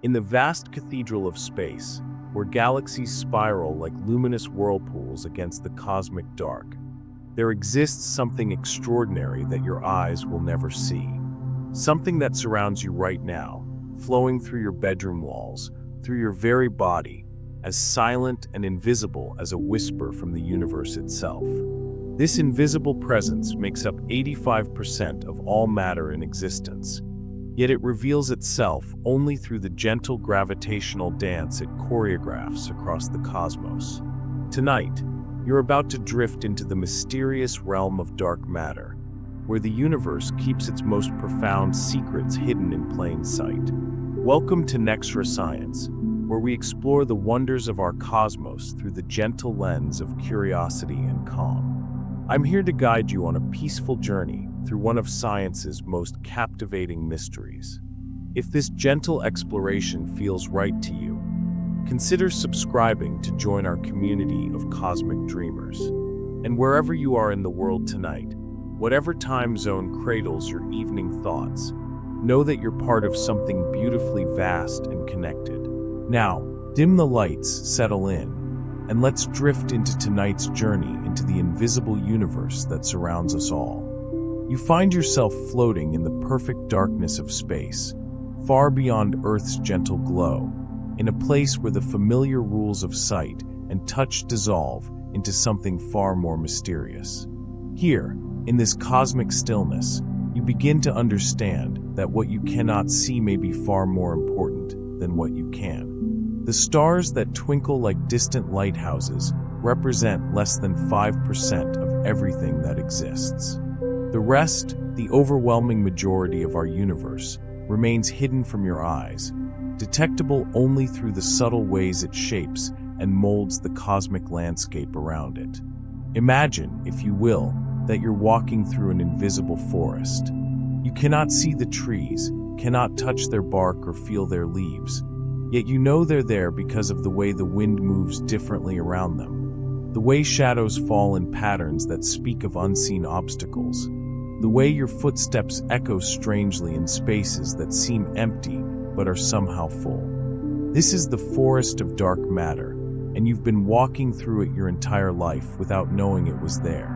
In the vast cathedral of space, where galaxies spiral like luminous whirlpools against the cosmic dark, there exists something extraordinary that your eyes will never see. Something that surrounds you right now, flowing through your bedroom walls, through your very body, as silent and invisible as a whisper from the universe itself. This invisible presence makes up 85% of all matter in existence, yet it reveals itself only through the gentle gravitational dance it choreographs across the cosmos. Tonight, you're about to drift into the mysterious realm of dark matter, where the universe keeps its most profound secrets hidden in plain sight. Welcome to Narration, where we explore the wonders of our cosmos through the gentle lens of curiosity and calm. I'm here to guide you on a peaceful journey through one of science's most captivating mysteries. If this gentle exploration feels right to you, consider subscribing to join our community of cosmic dreamers. And wherever you are in the world tonight, whatever time zone cradles your evening thoughts, know that you're part of something beautifully vast and connected. Now, dim the lights, settle in, and let's drift into tonight's journey into the invisible universe that surrounds us all. You find yourself floating in the perfect darkness of space, far beyond Earth's gentle glow, in a place where the familiar rules of sight and touch dissolve into something far more mysterious. Here, in this cosmic stillness, you begin to understand that what you cannot see may be far more important than what you can. The stars that twinkle like distant lighthouses represent less than 5% of everything that exists. The rest, the overwhelming majority of our universe, remains hidden from your eyes, detectable only through the subtle ways it shapes and molds the cosmic landscape around it. Imagine, if you will, that you're walking through an invisible forest. You cannot see the trees, cannot touch their bark or feel their leaves, yet you know they're there because of the way the wind moves differently around them, the way shadows fall in patterns that speak of unseen obstacles, the way your footsteps echo strangely in spaces that seem empty but are somehow full. This is the forest of dark matter, and you've been walking through it your entire life without knowing it was there.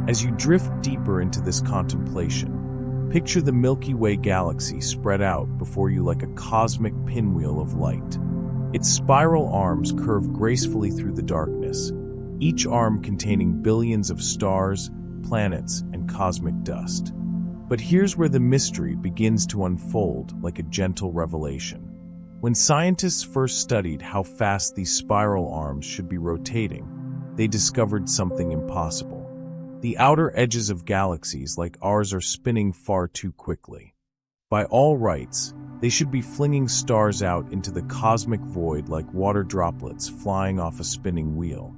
As you drift deeper into this contemplation, picture the Milky Way galaxy spread out before you like a cosmic pinwheel of light. Its spiral arms curve gracefully through the darkness, each arm containing billions of stars, planets, and cosmic dust. But here's where the mystery begins to unfold like a gentle revelation. When scientists first studied how fast these spiral arms should be rotating, they discovered something impossible. The outer edges of galaxies like ours are spinning far too quickly. By all rights, they should be flinging stars out into the cosmic void like water droplets flying off a spinning wheel.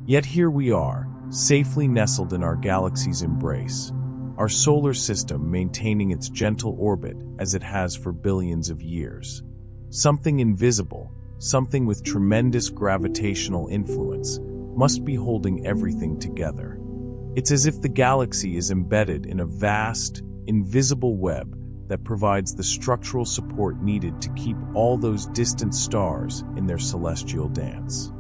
Yet here we are, safely nestled in our galaxy's embrace, our solar system maintaining its gentle orbit as it has for billions of years. Something invisible, something with tremendous gravitational influence, must be holding everything together. It's as if the galaxy is embedded in a vast, invisible web that provides the structural support needed to keep all those distant stars in their celestial dance.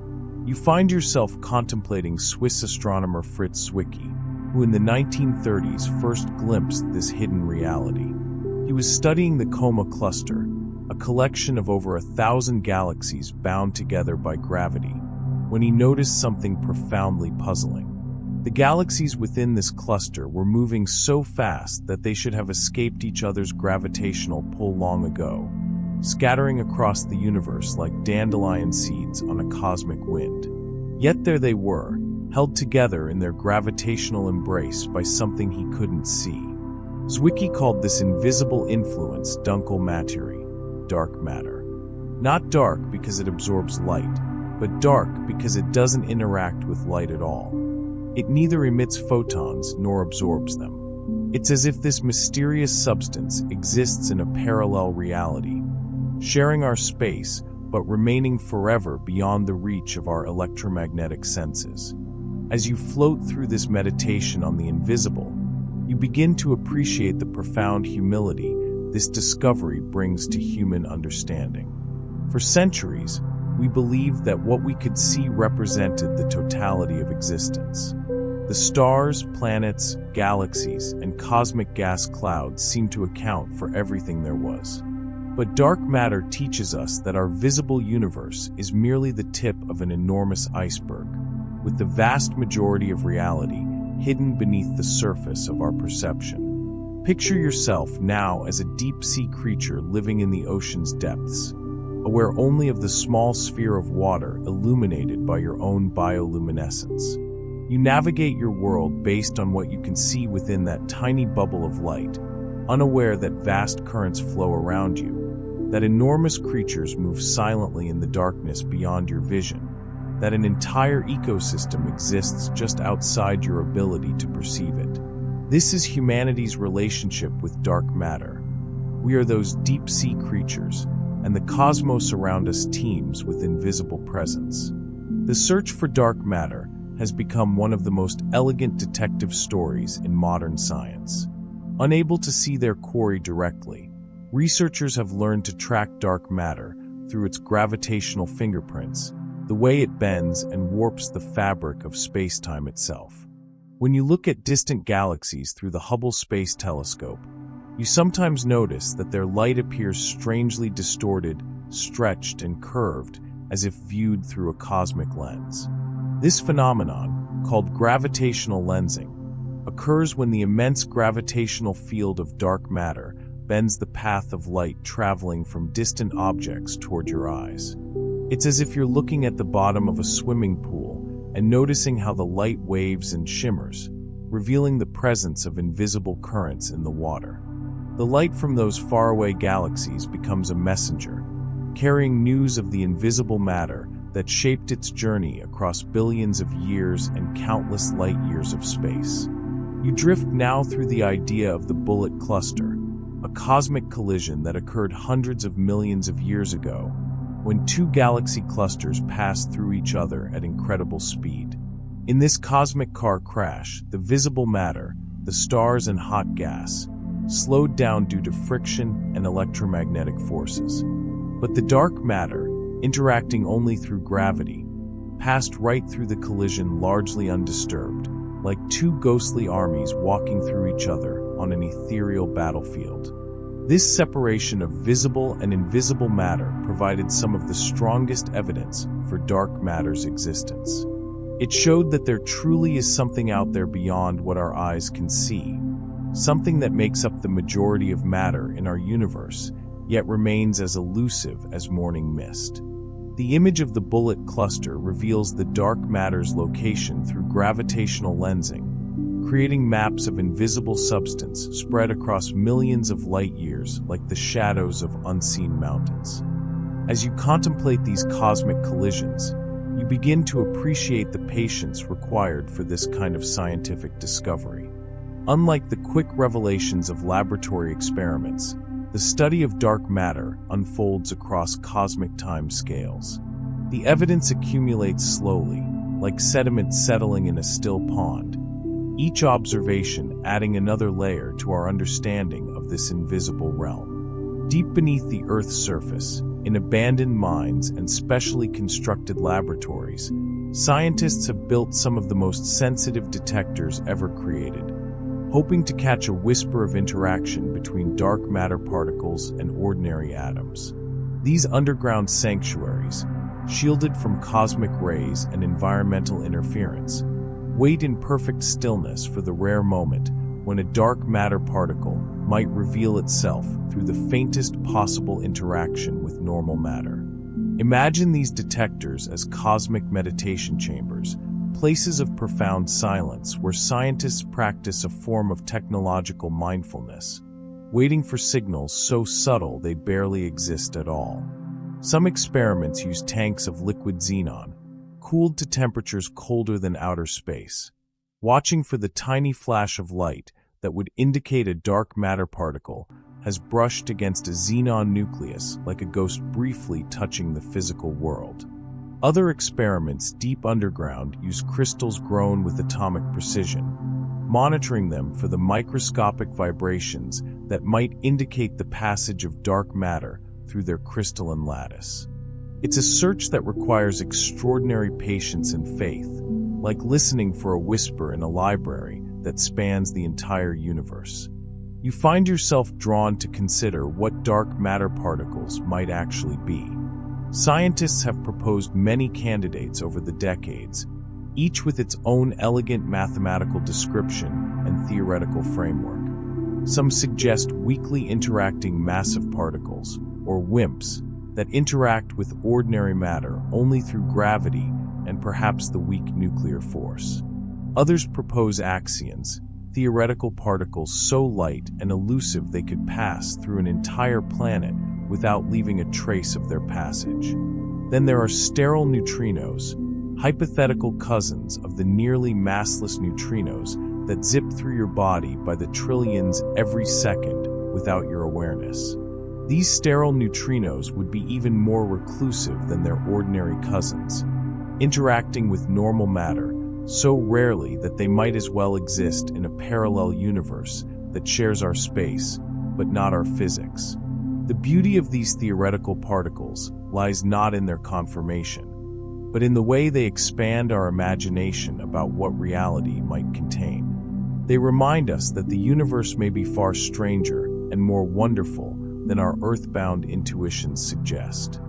You find yourself contemplating Swiss astronomer Fritz Zwicky, who in the 1930s first glimpsed this hidden reality. He was studying the Coma Cluster, a collection of over 1,000 galaxies bound together by gravity, when he noticed something profoundly puzzling. The galaxies within this cluster were moving so fast that they should have escaped each other's gravitational pull long ago, scattering across the universe like dandelion seeds on a cosmic wind. Yet there they were, held together in their gravitational embrace by something he couldn't see. Zwicky called this invisible influence dunkle materie, dark matter. Not dark because it absorbs light, but dark because it doesn't interact with light at all. It neither emits photons nor absorbs them. It's as if this mysterious substance exists in a parallel reality, sharing our space but remaining forever beyond the reach of our electromagnetic senses. As you float through this meditation on the invisible, you begin to appreciate the profound humility this discovery brings to human understanding. For centuries, we believed that what we could see represented the totality of existence. The stars, planets, galaxies, and cosmic gas clouds seemed to account for everything there was. But dark matter teaches us that our visible universe is merely the tip of an enormous iceberg, with the vast majority of reality hidden beneath the surface of our perception. Picture yourself now as a deep-sea creature living in the ocean's depths, aware only of the small sphere of water illuminated by your own bioluminescence. You navigate your world based on what you can see within that tiny bubble of light, unaware that vast currents flow around you, that enormous creatures move silently in the darkness beyond your vision, that an entire ecosystem exists just outside your ability to perceive it. This is humanity's relationship with dark matter. We are those deep-sea creatures, and the cosmos around us teems with invisible presence. The search for dark matter has become one of the most elegant detective stories in modern science. Unable to see their quarry directly, researchers have learned to track dark matter through its gravitational fingerprints, the way it bends and warps the fabric of space-time itself. When you look at distant galaxies through the Hubble Space Telescope, you sometimes notice that their light appears strangely distorted, stretched, and curved, as if viewed through a cosmic lens. This phenomenon, called gravitational lensing, occurs when the immense gravitational field of dark matter bends the path of light traveling from distant objects toward your eyes. It's as if you're looking at the bottom of a swimming pool and noticing how the light waves and shimmers, revealing the presence of invisible currents in the water. The light from those faraway galaxies becomes a messenger, carrying news of the invisible matter that shaped its journey across billions of years and countless light years of space. You drift now through the idea of the bullet cluster, a cosmic collision that occurred hundreds of millions of years ago, when two galaxy clusters passed through each other at incredible speed. In this cosmic car crash, the visible matter, the stars and hot gas, slowed down due to friction and electromagnetic forces. But the dark matter, interacting only through gravity, passed right through the collision largely undisturbed, like two ghostly armies walking through each other on an ethereal battlefield. This separation of visible and invisible matter provided some of the strongest evidence for dark matter's existence. It showed that there truly is something out there beyond what our eyes can see, something that makes up the majority of matter in our universe, yet remains as elusive as morning mist. The image of the bullet cluster reveals the dark matter's location through gravitational lensing, creating maps of invisible substance spread across millions of light years like the shadows of unseen mountains. As you contemplate these cosmic collisions, you begin to appreciate the patience required for this kind of scientific discovery. Unlike the quick revelations of laboratory experiments, the study of dark matter unfolds across cosmic time scales. The evidence accumulates slowly, like sediment settling in a still pond, each observation adding another layer to our understanding of this invisible realm. Deep beneath the Earth's surface, in abandoned mines and specially constructed laboratories, scientists have built some of the most sensitive detectors ever created, hoping to catch a whisper of interaction between dark matter particles and ordinary atoms. These underground sanctuaries, shielded from cosmic rays and environmental interference, wait in perfect stillness for the rare moment when a dark matter particle might reveal itself through the faintest possible interaction with normal matter. Imagine these detectors as cosmic meditation chambers, places of profound silence where scientists practice a form of technological mindfulness, waiting for signals so subtle they barely exist at all. Some experiments use tanks of liquid xenon, cooled to temperatures colder than outer space, watching for the tiny flash of light that would indicate a dark matter particle has brushed against a xenon nucleus like a ghost briefly touching the physical world. Other experiments deep underground use crystals grown with atomic precision, monitoring them for the microscopic vibrations that might indicate the passage of dark matter through their crystalline lattice. It's a search that requires extraordinary patience and faith, like listening for a whisper in a library that spans the entire universe. You find yourself drawn to consider what dark matter particles might actually be. Scientists have proposed many candidates over the decades, each with its own elegant mathematical description and theoretical framework. Some suggest weakly interacting massive particles, or WIMPs, that interact with ordinary matter only through gravity and perhaps the weak nuclear force. Others propose axions, theoretical particles so light and elusive they could pass through an entire planet without leaving a trace of their passage. Then there are sterile neutrinos, hypothetical cousins of the nearly massless neutrinos that zip through your body by the trillions every second without your awareness. These sterile neutrinos would be even more reclusive than their ordinary cousins, interacting with normal matter so rarely that they might as well exist in a parallel universe that shares our space, but not our physics. The beauty of these theoretical particles lies not in their conformation, but in the way they expand our imagination about what reality might contain. They remind us that the universe may be far stranger and more wonderful than our earthbound intuitions suggest.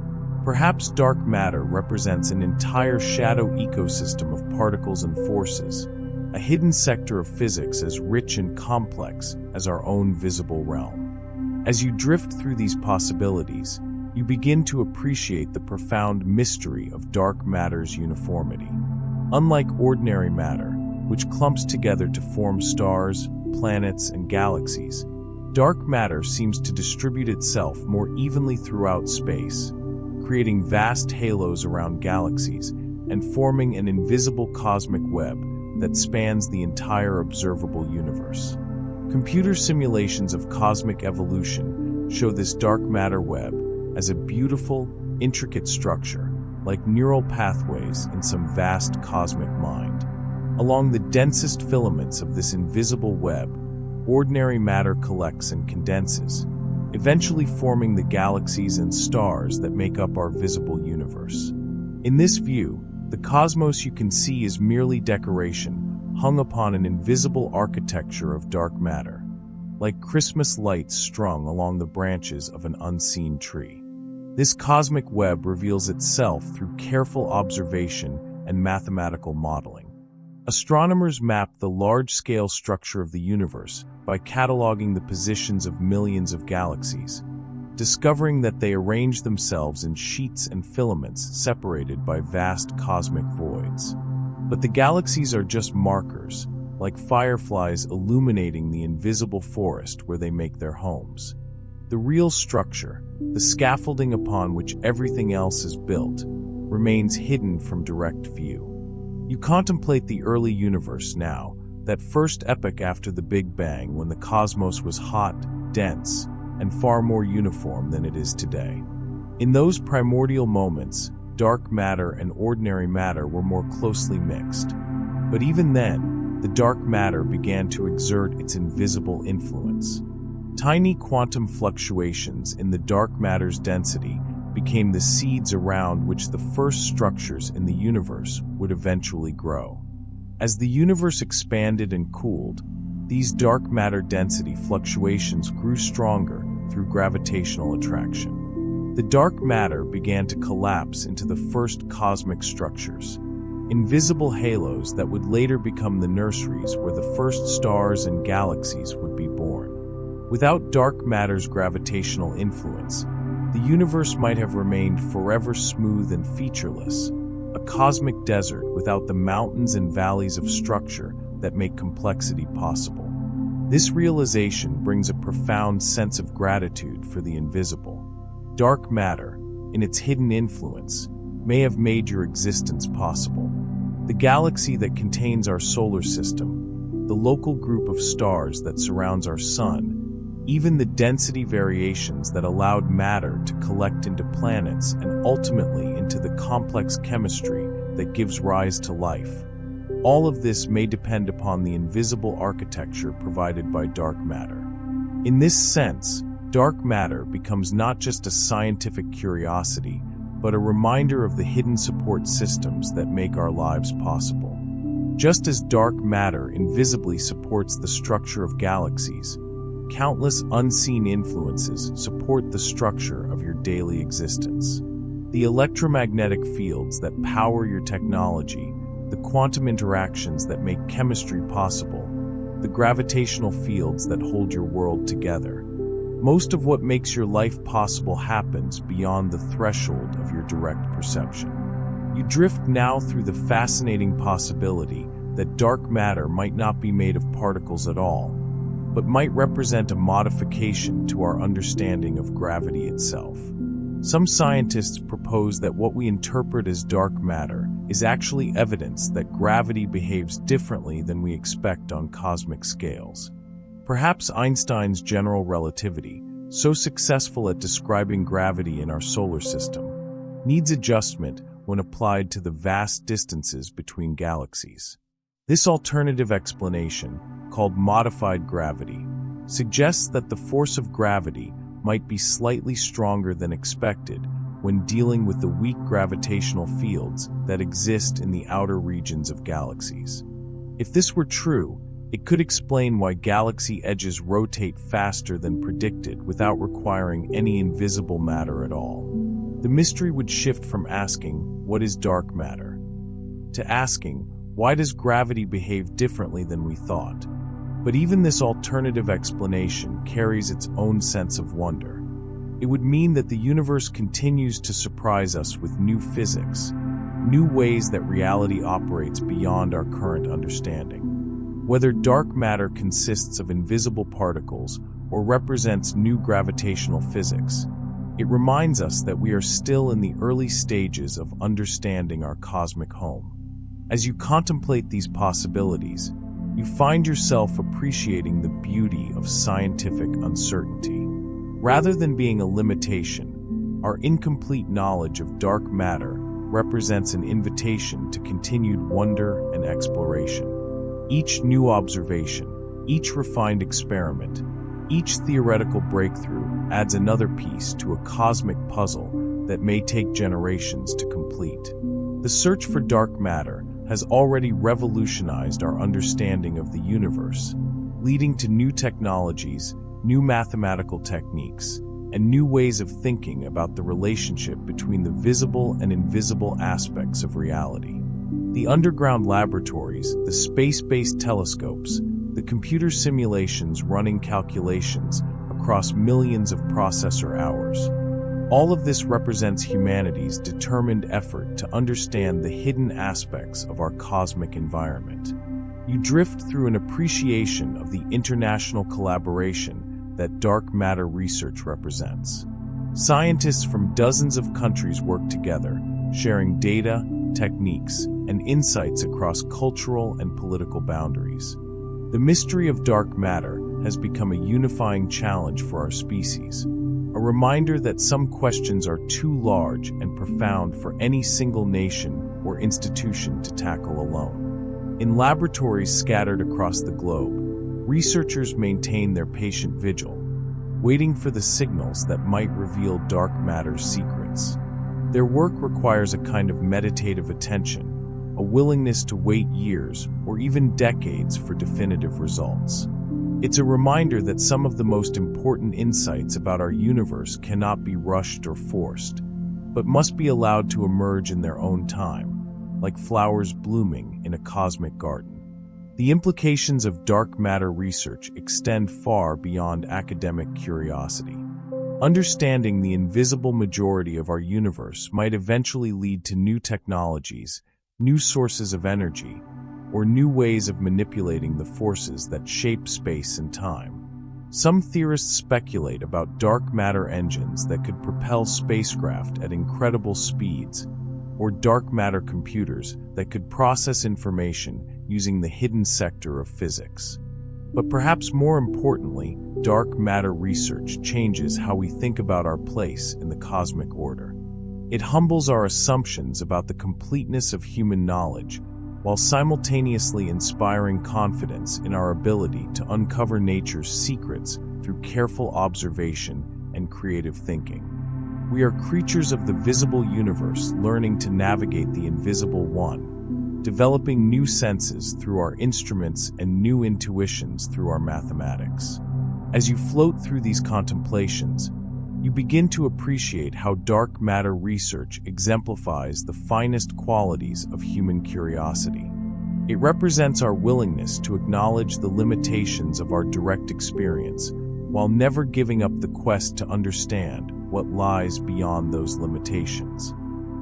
Perhaps dark matter represents an entire shadow ecosystem of particles and forces, a hidden sector of physics as rich and complex as our own visible realm. As you drift through these possibilities, you begin to appreciate the profound mystery of dark matter's uniformity. Unlike ordinary matter, which clumps together to form stars, planets, and galaxies, dark matter seems to distribute itself more evenly throughout space, creating vast halos around galaxies and forming an invisible cosmic web that spans the entire observable universe. Computer simulations of cosmic evolution show this dark matter web as a beautiful, intricate structure, like neural pathways in some vast cosmic mind. Along the densest filaments of this invisible web, ordinary matter collects and condenses, eventually forming the galaxies and stars that make up our visible universe. In this view, the cosmos you can see is merely decoration, hung upon an invisible architecture of dark matter, like Christmas lights strung along the branches of an unseen tree. This cosmic web reveals itself through careful observation and mathematical modeling. Astronomers map the large-scale structure of the universe by cataloging the positions of millions of galaxies, discovering that they arrange themselves in sheets and filaments separated by vast cosmic voids. But the galaxies are just markers, like fireflies illuminating the invisible forest where they make their homes. The real structure, the scaffolding upon which everything else is built, remains hidden from direct view. You contemplate the early universe now, that first epoch after the Big Bang when the cosmos was hot, dense, and far more uniform than it is today. In those primordial moments, dark matter and ordinary matter were more closely mixed. But even then, the dark matter began to exert its invisible influence. Tiny quantum fluctuations in the dark matter's density became the seeds around which the first structures in the universe would eventually grow. As the universe expanded and cooled, these dark matter density fluctuations grew stronger through gravitational attraction. The dark matter began to collapse into the first cosmic structures, invisible halos that would later become the nurseries where the first stars and galaxies would be born. Without dark matter's gravitational influence, the universe might have remained forever smooth and featureless, a cosmic desert without the mountains and valleys of structure that make complexity possible. This realization brings a profound sense of gratitude for the invisible. Dark matter, in its hidden influence, may have made your existence possible. The galaxy that contains our solar system, the local group of stars that surrounds our sun, even the density variations that allowed matter to collect into planets and ultimately into the complex chemistry that gives rise to life. All of this may depend upon the invisible architecture provided by dark matter. In this sense, dark matter becomes not just a scientific curiosity, but a reminder of the hidden support systems that make our lives possible. Just as dark matter invisibly supports the structure of galaxies, countless unseen influences support the structure of your daily existence. The electromagnetic fields that power your technology, the quantum interactions that make chemistry possible, the gravitational fields that hold your world together. Most of what makes your life possible happens beyond the threshold of your direct perception. You drift now through the fascinating possibility that dark matter might not be made of particles at all, but might represent a modification to our understanding of gravity itself. Some scientists propose that what we interpret as dark matter is actually evidence that gravity behaves differently than we expect on cosmic scales. Perhaps Einstein's general relativity, so successful at describing gravity in our solar system, needs adjustment when applied to the vast distances between galaxies. This alternative explanation, called modified gravity, suggests that the force of gravity might be slightly stronger than expected when dealing with the weak gravitational fields that exist in the outer regions of galaxies. If this were true, it could explain why galaxy edges rotate faster than predicted without requiring any invisible matter at all. The mystery would shift from asking, "What is dark matter?" to asking, "Why does gravity behave differently than we thought?" But even this alternative explanation carries its own sense of wonder. It would mean that the universe continues to surprise us with new physics, new ways that reality operates beyond our current understanding. Whether dark matter consists of invisible particles or represents new gravitational physics, it reminds us that we are still in the early stages of understanding our cosmic home. As you contemplate these possibilities, you find yourself appreciating the beauty of scientific uncertainty. Rather than being a limitation, our incomplete knowledge of dark matter represents an invitation to continued wonder and exploration. Each new observation, each refined experiment, each theoretical breakthrough adds another piece to a cosmic puzzle that may take generations to complete. The search for dark matter has already revolutionized our understanding of the universe, leading to new technologies, new mathematical techniques, and new ways of thinking about the relationship between the visible and invisible aspects of reality. The underground laboratories, the space-based telescopes, the computer simulations running calculations across millions of processor hours. All of this represents humanity's determined effort to understand the hidden aspects of our cosmic environment. You drift through an appreciation of the international collaboration that dark matter research represents. Scientists from dozens of countries work together, sharing data, techniques, and insights across cultural and political boundaries. The mystery of dark matter has become a unifying challenge for our species, a reminder that some questions are too large and profound for any single nation or institution to tackle alone. In laboratories scattered across the globe, researchers maintain their patient vigil, waiting for the signals that might reveal dark matter's secrets. Their work requires a kind of meditative attention, a willingness to wait years or even decades for definitive results. It's a reminder that some of the most important insights about our universe cannot be rushed or forced, but must be allowed to emerge in their own time, like flowers blooming in a cosmic garden. The implications of dark matter research extend far beyond academic curiosity. Understanding the invisible majority of our universe might eventually lead to new technologies, new sources of energy, or new ways of manipulating the forces that shape space and time. Some theorists speculate about dark matter engines that could propel spacecraft at incredible speeds, or dark matter computers that could process information using the hidden sector of physics. But perhaps more importantly, dark matter research changes how we think about our place in the cosmic order. It humbles our assumptions about the completeness of human knowledge, while simultaneously inspiring confidence in our ability to uncover nature's secrets through careful observation and creative thinking. We are creatures of the visible universe learning to navigate the invisible one, developing new senses through our instruments and new intuitions through our mathematics. As you float through these contemplations, you begin to appreciate how dark matter research exemplifies the finest qualities of human curiosity. It represents our willingness to acknowledge the limitations of our direct experience, while never giving up the quest to understand what lies beyond those limitations.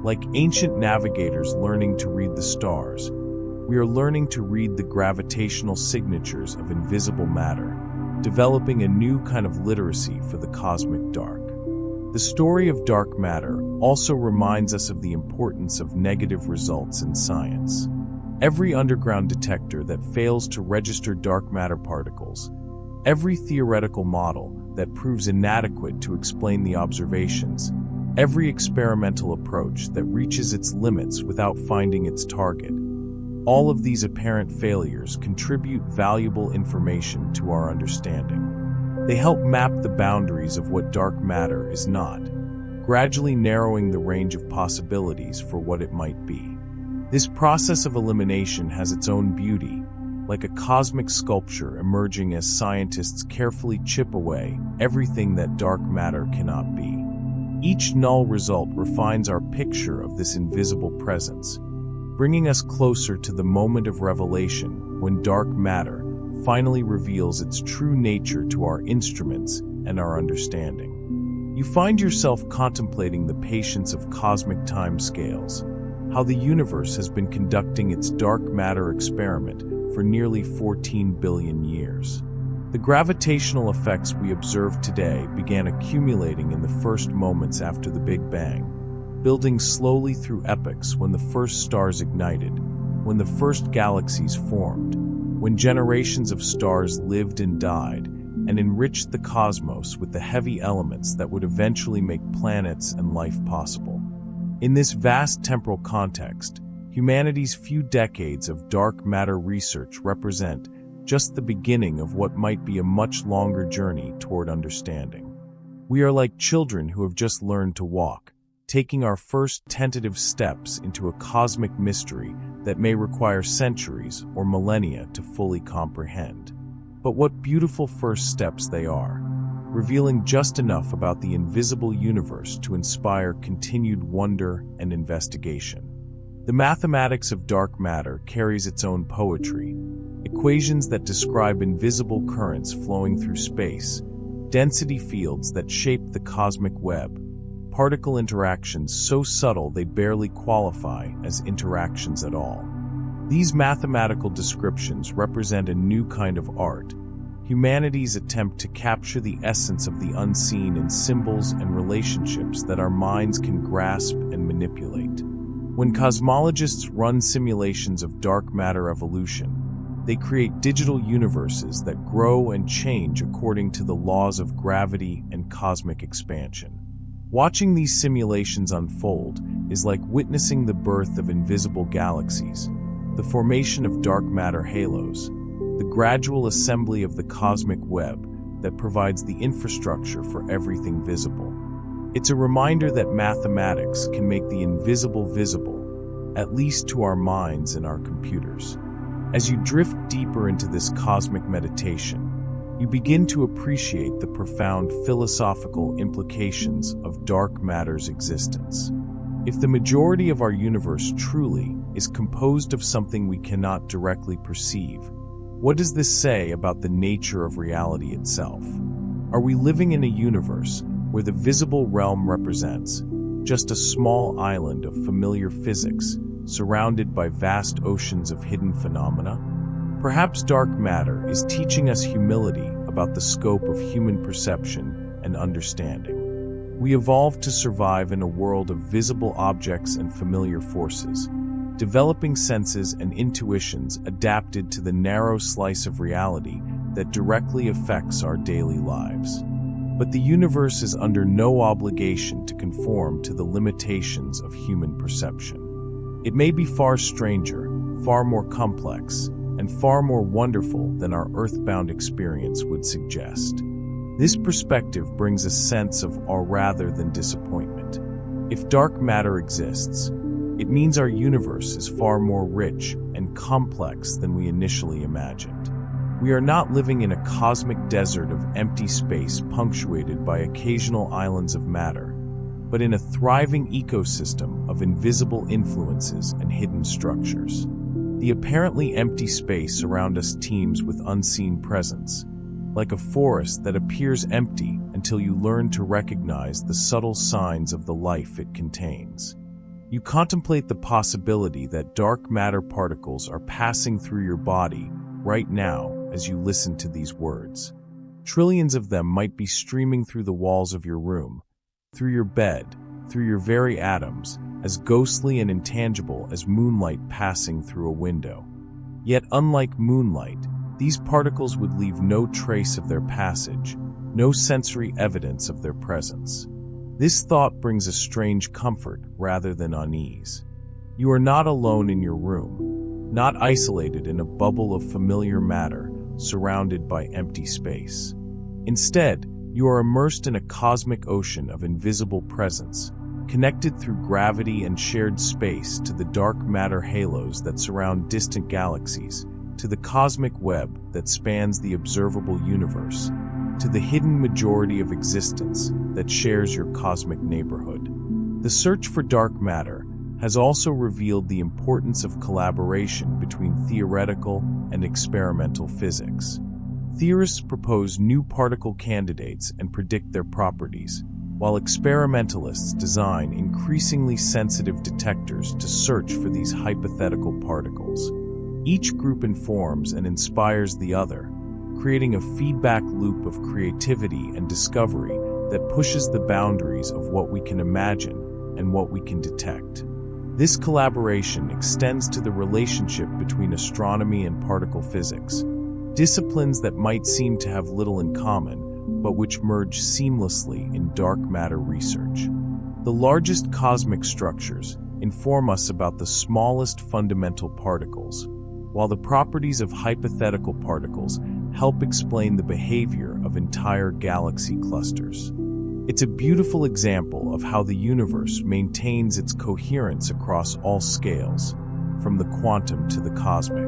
Like ancient navigators learning to read the stars, we are learning to read the gravitational signatures of invisible matter, developing a new kind of literacy for the cosmic dark. The story of dark matter also reminds us of the importance of negative results in science. Every underground detector that fails to register dark matter particles, every theoretical model that proves inadequate to explain the observations, every experimental approach that reaches its limits without finding its target, all of these apparent failures contribute valuable information to our understanding. They help map the boundaries of what dark matter is not, gradually narrowing the range of possibilities for what it might be. This process of elimination has its own beauty, like a cosmic sculpture emerging as scientists carefully chip away everything that dark matter cannot be. Each null result refines our picture of this invisible presence, bringing us closer to the moment of revelation when dark matter finally reveals its true nature to our instruments and our understanding. You find yourself contemplating the patience of cosmic time scales, how the universe has been conducting its dark matter experiment for nearly 14 billion years. The gravitational effects we observe today began accumulating in the first moments after the Big Bang, building slowly through epochs when the first stars ignited, when the first galaxies formed, when generations of stars lived and died, and enriched the cosmos with the heavy elements that would eventually make planets and life possible. In this vast temporal context, humanity's few decades of dark matter research represent just the beginning of what might be a much longer journey toward understanding. We are like children who have just learned to walk, taking our first tentative steps into a cosmic mystery that may require centuries or millennia to fully comprehend. But what beautiful first steps they are, revealing just enough about the invisible universe to inspire continued wonder and investigation. The mathematics of dark matter carries its own poetry, equations that describe invisible currents flowing through space, density fields that shape the cosmic web, particle interactions so subtle they barely qualify as interactions at all. These mathematical descriptions represent a new kind of art, humanity's attempt to capture the essence of the unseen in symbols and relationships that our minds can grasp and manipulate. When cosmologists run simulations of dark matter evolution, they create digital universes that grow and change according to the laws of gravity and cosmic expansion. Watching these simulations unfold is like witnessing the birth of invisible galaxies, the formation of dark matter halos, the gradual assembly of the cosmic web that provides the infrastructure for everything visible. It's a reminder that mathematics can make the invisible visible, at least to our minds and our computers. As you drift deeper into this cosmic meditation, you begin to appreciate the profound philosophical implications of dark matter's existence. If the majority of our universe truly is composed of something we cannot directly perceive, what does this say about the nature of reality itself? Are we living in a universe where the visible realm represents just a small island of familiar physics surrounded by vast oceans of hidden phenomena? Perhaps dark matter is teaching us humility about the scope of human perception and understanding. We evolved to survive in a world of visible objects and familiar forces, developing senses and intuitions adapted to the narrow slice of reality that directly affects our daily lives. But the universe is under no obligation to conform to the limitations of human perception. It may be far stranger, far more complex, and far more wonderful than our earthbound experience would suggest. This perspective brings a sense of awe rather than disappointment. If dark matter exists, it means our universe is far more rich and complex than we initially imagined. We are not living in a cosmic desert of empty space punctuated by occasional islands of matter, but in a thriving ecosystem of invisible influences and hidden structures. The apparently empty space around us teems with unseen presence, like a forest that appears empty until you learn to recognize the subtle signs of the life it contains. You contemplate the possibility that dark matter particles are passing through your body right now as you listen to these words. Trillions of them might be streaming through the walls of your room, through your bed, through your very atoms, as ghostly and intangible as moonlight passing through a window. Yet unlike moonlight, these particles would leave no trace of their passage, no sensory evidence of their presence. This thought brings a strange comfort rather than unease. You are not alone in your room, not isolated in a bubble of familiar matter, surrounded by empty space. Instead, you are immersed in a cosmic ocean of invisible presence, connected through gravity and shared space to the dark matter halos that surround distant galaxies, to the cosmic web that spans the observable universe, to the hidden majority of existence that shares your cosmic neighborhood. The search for dark matter has also revealed the importance of collaboration between theoretical and experimental physics. Theorists propose new particle candidates and predict their properties, while experimentalists design increasingly sensitive detectors to search for these hypothetical particles. Each group informs and inspires the other, creating a feedback loop of creativity and discovery that pushes the boundaries of what we can imagine and what we can detect. This collaboration extends to the relationship between astronomy and particle physics, disciplines that might seem to have little in common, but which merge seamlessly in dark matter research. The largest cosmic structures inform us about the smallest fundamental particles, while the properties of hypothetical particles help explain the behavior of entire galaxy clusters. It's a beautiful example of how the universe maintains its coherence across all scales, from the quantum to the cosmic.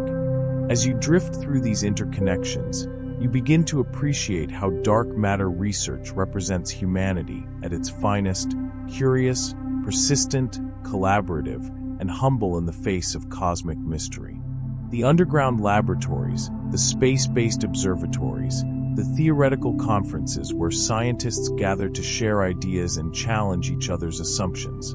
As you drift through these interconnections, you begin to appreciate how dark matter research represents humanity at its finest, curious, persistent, collaborative, and humble in the face of cosmic mystery. The underground laboratories, the space-based observatories, the theoretical conferences where scientists gather to share ideas and challenge each other's assumptions.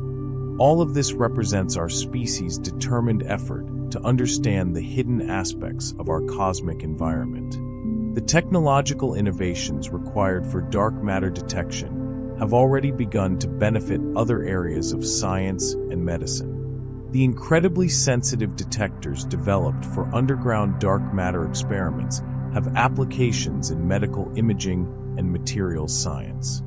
All of this represents our species' determined effort to understand the hidden aspects of our cosmic environment. The technological innovations required for dark matter detection have already begun to benefit other areas of science and medicine. The incredibly sensitive detectors developed for underground dark matter experiments have applications in medical imaging and materials science.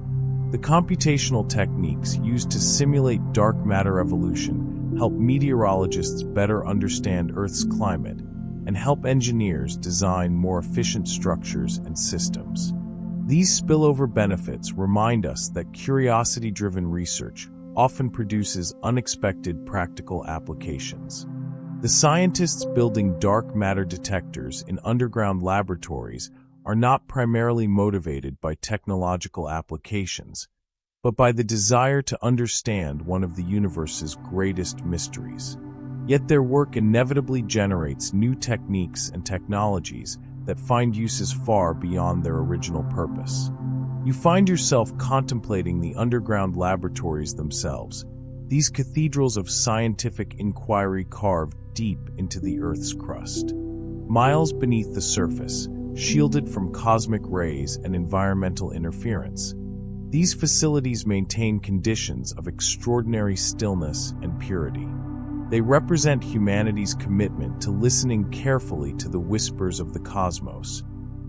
The computational techniques used to simulate dark matter evolution help meteorologists better understand Earth's climate and help engineers design more efficient structures and systems. These spillover benefits remind us that curiosity-driven research often produces unexpected practical applications. The scientists building dark matter detectors in underground laboratories are not primarily motivated by technological applications, but by the desire to understand one of the universe's greatest mysteries. Yet their work inevitably generates new techniques and technologies that find uses far beyond their original purpose. You find yourself contemplating the underground laboratories themselves, these cathedrals of scientific inquiry carved deep into the Earth's crust. Miles beneath the surface, shielded from cosmic rays and environmental interference, these facilities maintain conditions of extraordinary stillness and purity. They represent humanity's commitment to listening carefully to the whispers of the cosmos,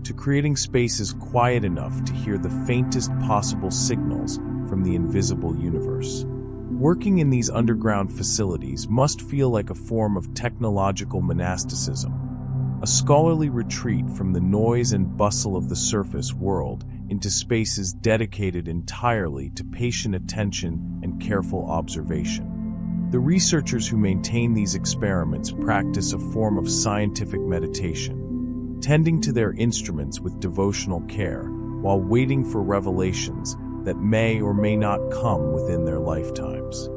to creating spaces quiet enough to hear the faintest possible signals from the invisible universe. Working in these underground facilities must feel like a form of technological monasticism, a scholarly retreat from the noise and bustle of the surface world into spaces dedicated entirely to patient attention and careful observation. The researchers who maintain these experiments practice a form of scientific meditation, tending to their instruments with devotional care while waiting for revelations that may or may not come within their lifetimes.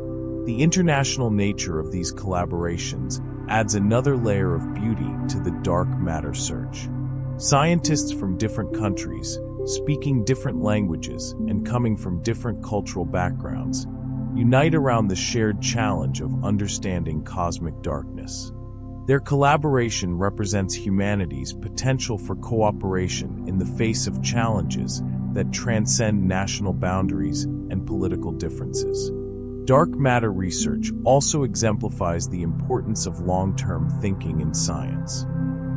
The international nature of these collaborations adds another layer of beauty to the dark matter search. Scientists from different countries, speaking different languages and coming from different cultural backgrounds, unite around the shared challenge of understanding cosmic darkness. Their collaboration represents humanity's potential for cooperation in the face of challenges that transcend national boundaries and political differences. Dark matter research also exemplifies the importance of long-term thinking in science.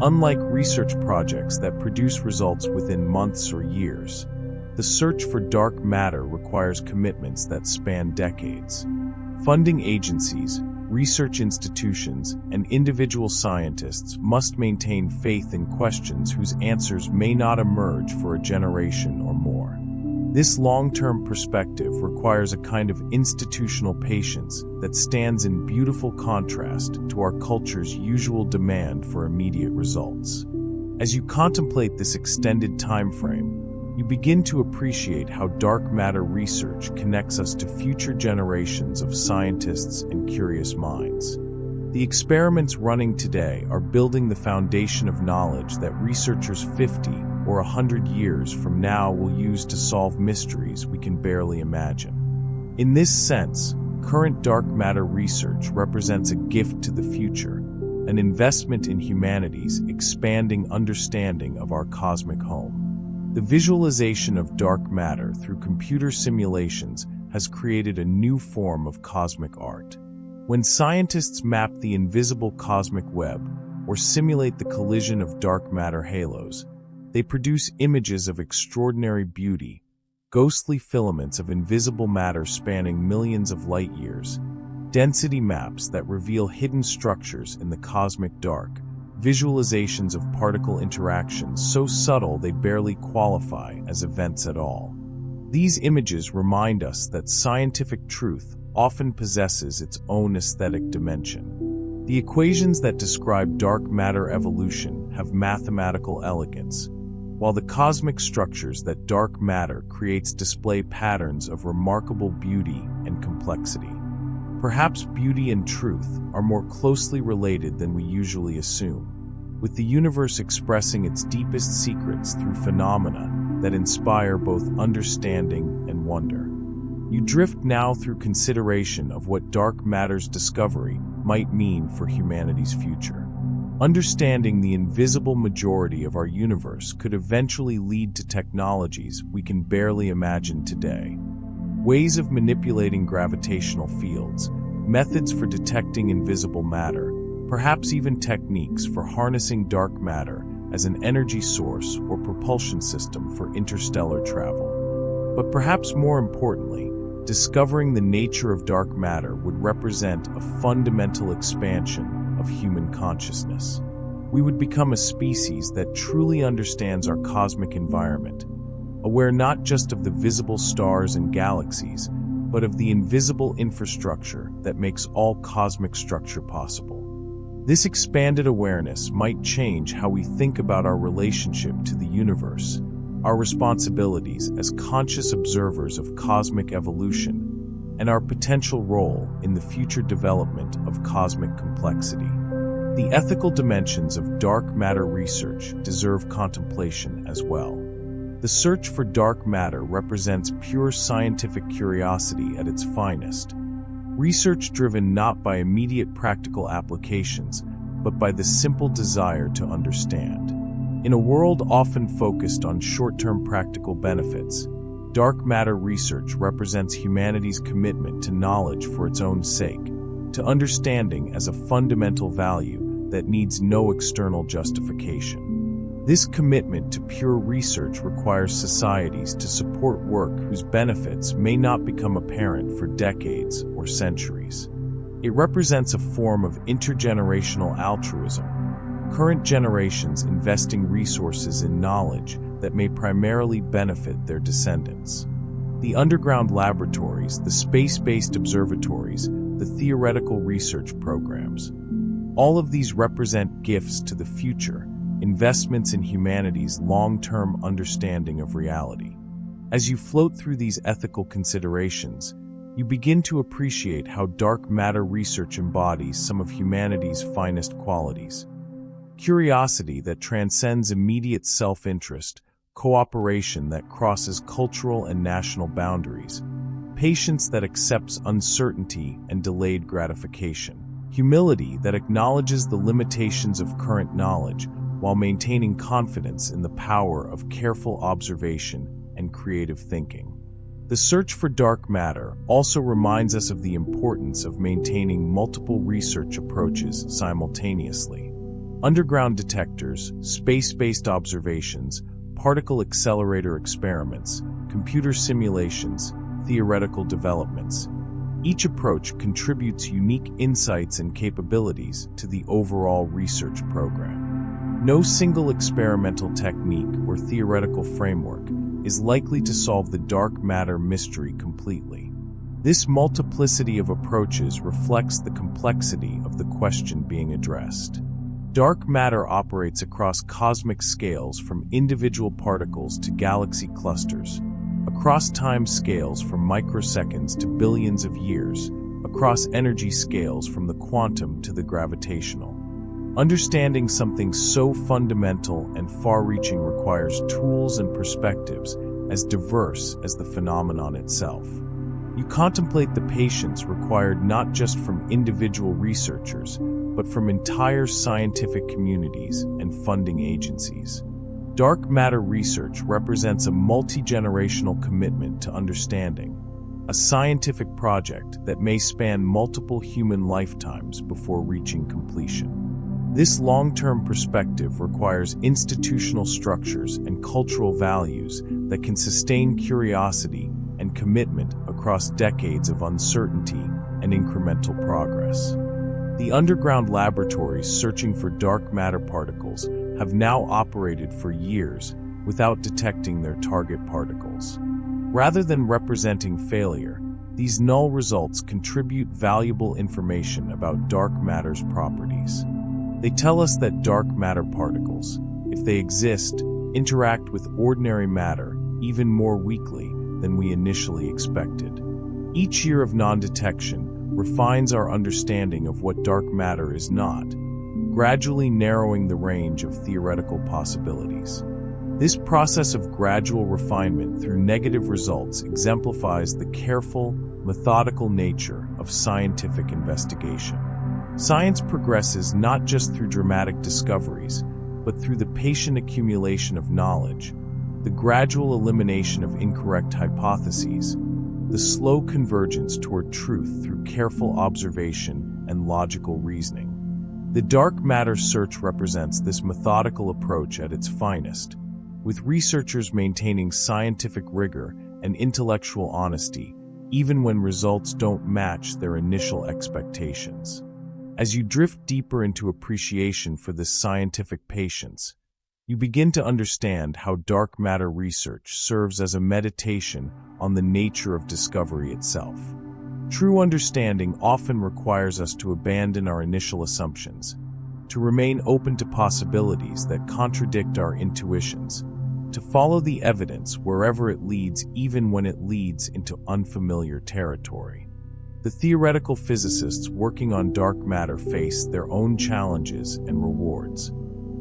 Unlike research projects that produce results within months or years, the search for dark matter requires commitments that span decades. Funding agencies, research institutions, and individual scientists must maintain faith in questions whose answers may not emerge for a generation or more. This long-term perspective requires a kind of institutional patience that stands in beautiful contrast to our culture's usual demand for immediate results. As you contemplate this extended time frame, you begin to appreciate how dark matter research connects us to future generations of scientists and curious minds. The experiments running today are building the foundation of knowledge that researchers 50 or 100 years from now will use to solve mysteries we can barely imagine. In this sense, current dark matter research represents a gift to the future, an investment in humanity's expanding understanding of our cosmic home. The visualization of dark matter through computer simulations has created a new form of cosmic art. When scientists map the invisible cosmic web or simulate the collision of dark matter halos, they produce images of extraordinary beauty, ghostly filaments of invisible matter spanning millions of light years, density maps that reveal hidden structures in the cosmic dark, visualizations of particle interactions so subtle they barely qualify as events at all. These images remind us that scientific truth often possesses its own aesthetic dimension. The equations that describe dark matter evolution have mathematical elegance, while the cosmic structures that dark matter creates display patterns of remarkable beauty and complexity. Perhaps beauty and truth are more closely related than we usually assume, with the universe expressing its deepest secrets through phenomena that inspire both understanding and wonder. You drift now through consideration of what dark matter's discovery might mean for humanity's future. Understanding the invisible majority of our universe could eventually lead to technologies we can barely imagine today. Ways of manipulating gravitational fields, methods for detecting invisible matter, perhaps even techniques for harnessing dark matter as an energy source or propulsion system for interstellar travel. But perhaps more importantly, discovering the nature of dark matter would represent a fundamental expansion of human consciousness. We would become a species that truly understands our cosmic environment, aware not just of the visible stars and galaxies, but of the invisible infrastructure that makes all cosmic structure possible. This expanded awareness might change how we think about our relationship to the universe, our responsibilities as conscious observers of cosmic evolution, and our potential role in the future development of cosmic complexity. The ethical dimensions of dark matter research deserve contemplation as well. The search for dark matter represents pure scientific curiosity at its finest, research driven not by immediate practical applications, but by the simple desire to understand. In a world often focused on short-term practical benefits, dark matter research represents humanity's commitment to knowledge for its own sake, to understanding as a fundamental value that needs no external justification. This commitment to pure research requires societies to support work whose benefits may not become apparent for decades or centuries. It represents a form of intergenerational altruism, current generations investing resources in knowledge that may primarily benefit their descendants. The The underground laboratories, the space-based observatories, the theoretical research programs. All of these represent gifts to the future, investments in humanity's long-term understanding of reality. As you float through these ethical considerations, you begin to appreciate how dark matter research embodies some of humanity's finest qualities. Curiosity that transcends immediate self-interest, cooperation that crosses cultural and national boundaries, patience that accepts uncertainty and delayed gratification, humility that acknowledges the limitations of current knowledge while maintaining confidence in the power of careful observation and creative thinking. The search for dark matter also reminds us of the importance of maintaining multiple research approaches simultaneously. Underground detectors, space-based observations, particle accelerator experiments, computer simulations, theoretical developments. Each approach contributes unique insights and capabilities to the overall research program. No single experimental technique or theoretical framework is likely to solve the dark matter mystery completely. This multiplicity of approaches reflects the complexity of the question being addressed. Dark matter operates across cosmic scales from individual particles to galaxy clusters, across time scales from microseconds to billions of years, across energy scales from the quantum to the gravitational. Understanding something so fundamental and far-reaching requires tools and perspectives as diverse as the phenomenon itself. You contemplate the patience required not just from individual researchers, but from entire scientific communities and funding agencies. Dark matter research represents a multi-generational commitment to understanding, a scientific project that may span multiple human lifetimes before reaching completion. This long-term perspective requires institutional structures and cultural values that can sustain curiosity and commitment across decades of uncertainty and incremental progress. The underground laboratories searching for dark matter particles have now operated for years without detecting their target particles. Rather than representing failure, these null results contribute valuable information about dark matter's properties. They tell us that dark matter particles, if they exist, interact with ordinary matter even more weakly than we initially expected. Each year of non-detection refines our understanding of what dark matter is not, gradually narrowing the range of theoretical possibilities. This process of gradual refinement through negative results exemplifies the careful, methodical nature of scientific investigation. Science progresses not just through dramatic discoveries, but through the patient accumulation of knowledge, the gradual elimination of incorrect hypotheses, the slow convergence toward truth through careful observation and logical reasoning. The dark matter search represents this methodical approach at its finest, with researchers maintaining scientific rigor and intellectual honesty, even when results don't match their initial expectations. As you drift deeper into appreciation for this scientific patience, you begin to understand how dark matter research serves as a meditation on the nature of discovery itself. True understanding often requires us to abandon our initial assumptions, to remain open to possibilities that contradict our intuitions, to follow the evidence wherever it leads, even when it leads into unfamiliar territory. The theoretical physicists working on dark matter face their own challenges and rewards.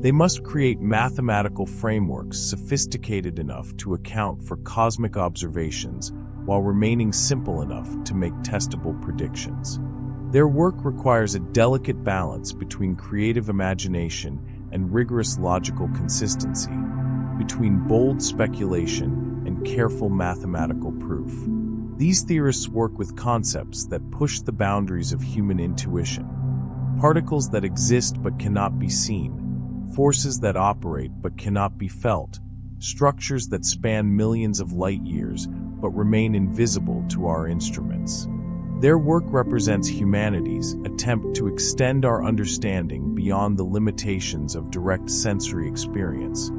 They must create mathematical frameworks sophisticated enough to account for cosmic observations while remaining simple enough to make testable predictions. Their work requires a delicate balance between creative imagination and rigorous logical consistency, between bold speculation and careful mathematical proof. These theorists work with concepts that push the boundaries of human intuition, particles that exist but cannot be seen, forces that operate but cannot be felt, structures that span millions of light years but remain invisible to our instruments. Their work represents humanity's attempt to extend our understanding beyond the limitations of direct sensory experience,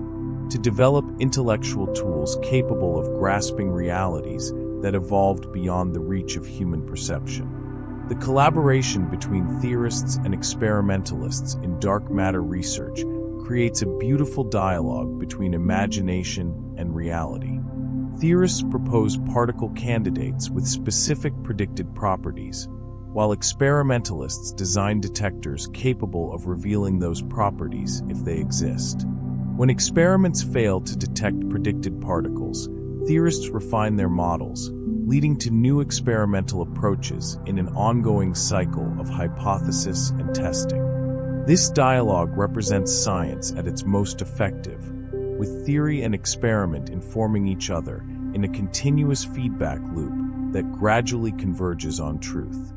to develop intellectual tools capable of grasping realities that evolved beyond the reach of human perception. The collaboration between theorists and experimentalists in dark matter research creates a beautiful dialogue between imagination and reality. Theorists propose particle candidates with specific predicted properties, while experimentalists design detectors capable of revealing those properties if they exist. When experiments fail to detect predicted particles, theorists refine their models, leading to new experimental approaches in an ongoing cycle of hypothesis and testing. This dialogue represents science at its most effective, with theory and experiment informing each other in a continuous feedback loop that gradually converges on truth.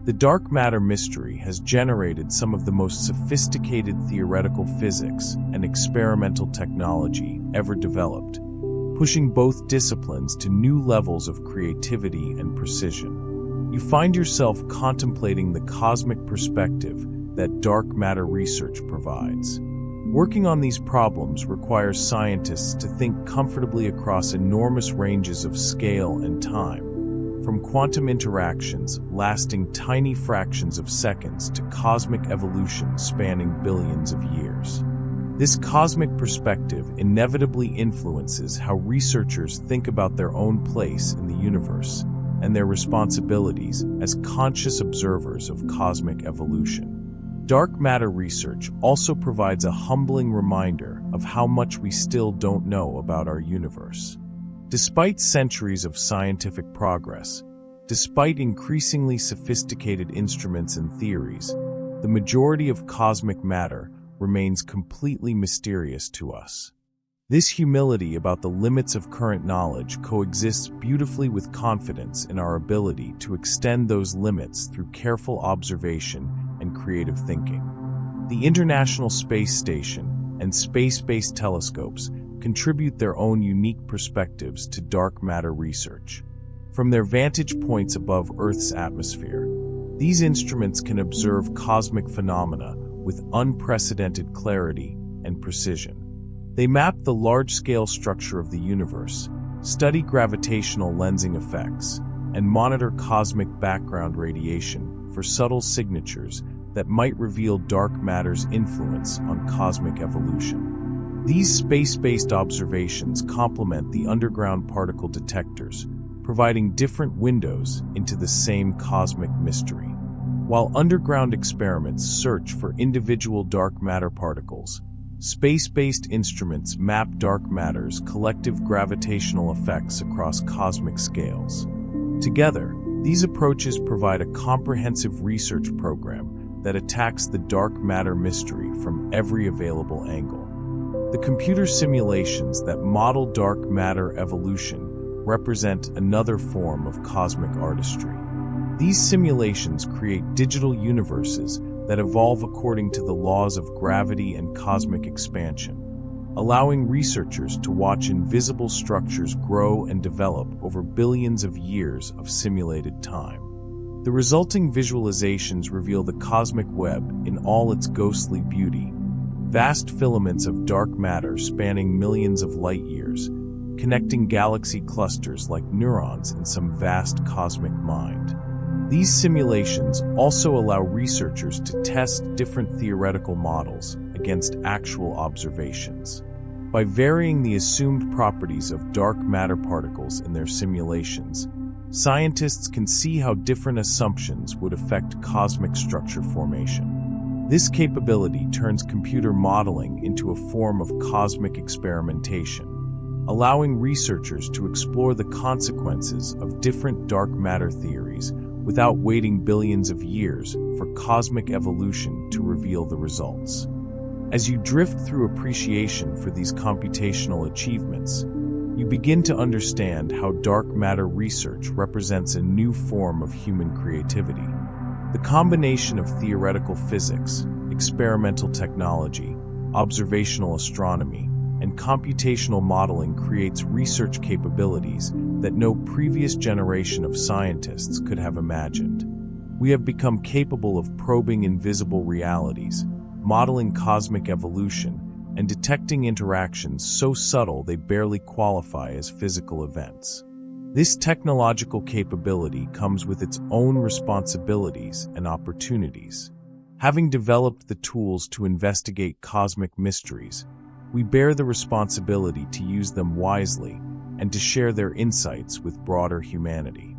The dark matter mystery has generated some of the most sophisticated theoretical physics and experimental technology ever developed, pushing both disciplines to new levels of creativity and precision. You find yourself contemplating the cosmic perspective that dark matter research provides. Working on these problems requires scientists to think comfortably across enormous ranges of scale and time, from quantum interactions lasting tiny fractions of seconds to cosmic evolution spanning billions of years. This cosmic perspective inevitably influences how researchers think about their own place in the universe and their responsibilities as conscious observers of cosmic evolution. Dark matter research also provides a humbling reminder of how much we still don't know about our universe. Despite centuries of scientific progress, despite increasingly sophisticated instruments and theories, the majority of cosmic matter remains completely mysterious to us. This humility about the limits of current knowledge coexists beautifully with confidence in our ability to extend those limits through careful observation and creative thinking. The International Space Station and space-based telescopes contribute their own unique perspectives to dark matter research. From their vantage points above Earth's atmosphere, these instruments can observe cosmic phenomena with unprecedented clarity and precision. They map the large-scale structure of the universe, study gravitational lensing effects, and monitor cosmic background radiation for subtle signatures that might reveal dark matter's influence on cosmic evolution. These space-based observations complement the underground particle detectors, providing different windows into the same cosmic mystery. While underground experiments search for individual dark matter particles, space-based instruments map dark matter's collective gravitational effects across cosmic scales. Together, these approaches provide a comprehensive research program that attacks the dark matter mystery from every available angle. The computer simulations that model dark matter evolution represent another form of cosmic artistry. These simulations create digital universes that evolve according to the laws of gravity and cosmic expansion, allowing researchers to watch invisible structures grow and develop over billions of years of simulated time. The resulting visualizations reveal the cosmic web in all its ghostly beauty, vast filaments of dark matter spanning millions of light years, connecting galaxy clusters like neurons in some vast cosmic mind. These simulations also allow researchers to test different theoretical models against actual observations. By varying the assumed properties of dark matter particles in their simulations, scientists can see how different assumptions would affect cosmic structure formation. This capability turns computer modeling into a form of cosmic experimentation, allowing researchers to explore the consequences of different dark matter theories without waiting billions of years for cosmic evolution to reveal the results. As you drift through appreciation for these computational achievements, you begin to understand how dark matter research represents a new form of human creativity. The combination of theoretical physics, experimental technology, observational astronomy, and computational modeling creates research capabilities that no previous generation of scientists could have imagined. We have become capable of probing invisible realities, modeling cosmic evolution, and detecting interactions so subtle they barely qualify as physical events. This technological capability comes with its own responsibilities and opportunities. Having developed the tools to investigate cosmic mysteries, we bear the responsibility to use them wisely and to share their insights with broader humanity.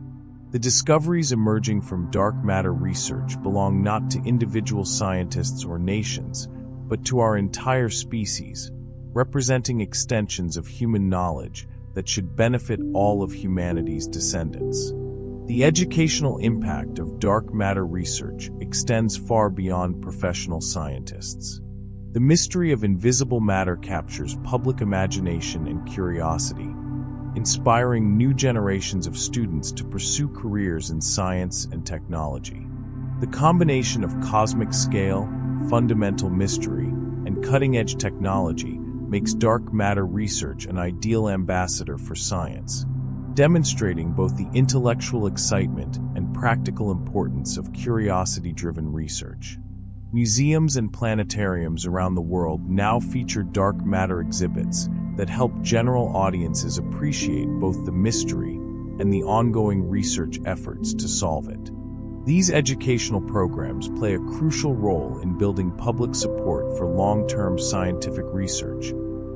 The discoveries emerging from dark matter research belong not to individual scientists or nations, but to our entire species, representing extensions of human knowledge that should benefit all of humanity's descendants. The educational impact of dark matter research extends far beyond professional scientists. The mystery of invisible matter captures public imagination and curiosity, inspiring new generations of students to pursue careers in science and technology. The combination of cosmic scale, fundamental mystery, and cutting-edge technology makes dark matter research an ideal ambassador for science, demonstrating both the intellectual excitement and practical importance of curiosity-driven research. Museums and planetariums around the world now feature dark matter exhibits that help general audiences appreciate both the mystery and the ongoing research efforts to solve it. These educational programs play a crucial role in building public support for long-term scientific research,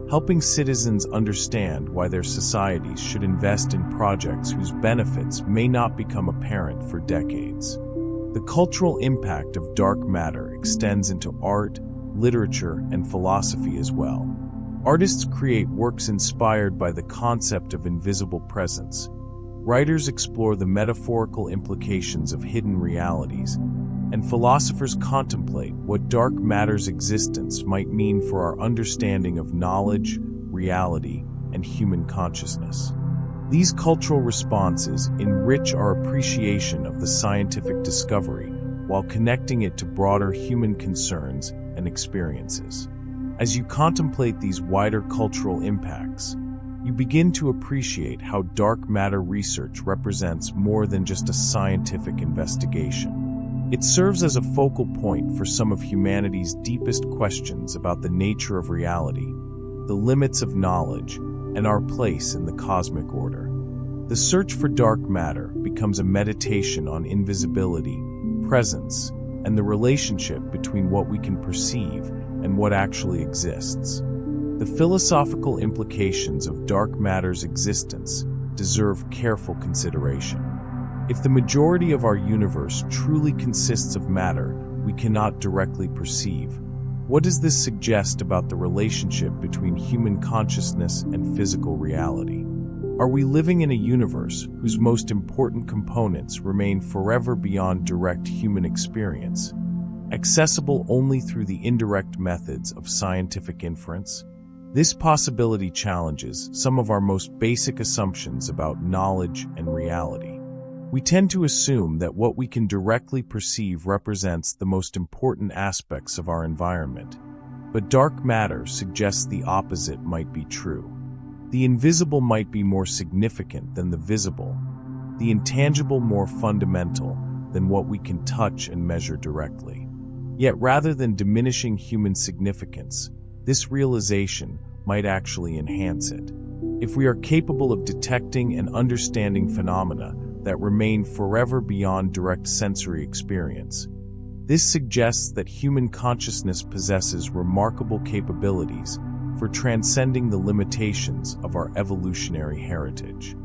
helping citizens understand why their societies should invest in projects whose benefits may not become apparent for decades. The cultural impact of dark matter extends into art, literature, and philosophy as well. Artists create works inspired by the concept of invisible presence. Writers explore the metaphorical implications of hidden realities, and philosophers contemplate what dark matter's existence might mean for our understanding of knowledge, reality, and human consciousness. These cultural responses enrich our appreciation of the scientific discovery while connecting it to broader human concerns and experiences. As you contemplate these wider cultural impacts, you begin to appreciate how dark matter research represents more than just a scientific investigation. It serves as a focal point for some of humanity's deepest questions about the nature of reality, the limits of knowledge, and our place in the cosmic order. The search for dark matter becomes a meditation on invisibility, presence, and the relationship between what we can perceive and what actually exists. The philosophical implications of dark matter's existence deserve careful consideration. If the majority of our universe truly consists of matter we cannot directly perceive, what does this suggest about the relationship between human consciousness and physical reality? Are we living in a universe whose most important components remain forever beyond direct human experience, accessible only through the indirect methods of scientific inference? This possibility challenges some of our most basic assumptions about knowledge and reality. We tend to assume that what we can directly perceive represents the most important aspects of our environment, but dark matter suggests the opposite might be true. The invisible might be more significant than the visible, the intangible more fundamental than what we can touch and measure directly. Yet rather than diminishing human significance, this realization might actually enhance it. If we are capable of detecting and understanding phenomena that remain forever beyond direct sensory experience, this suggests that human consciousness possesses remarkable capabilities for transcending the limitations of our evolutionary heritage.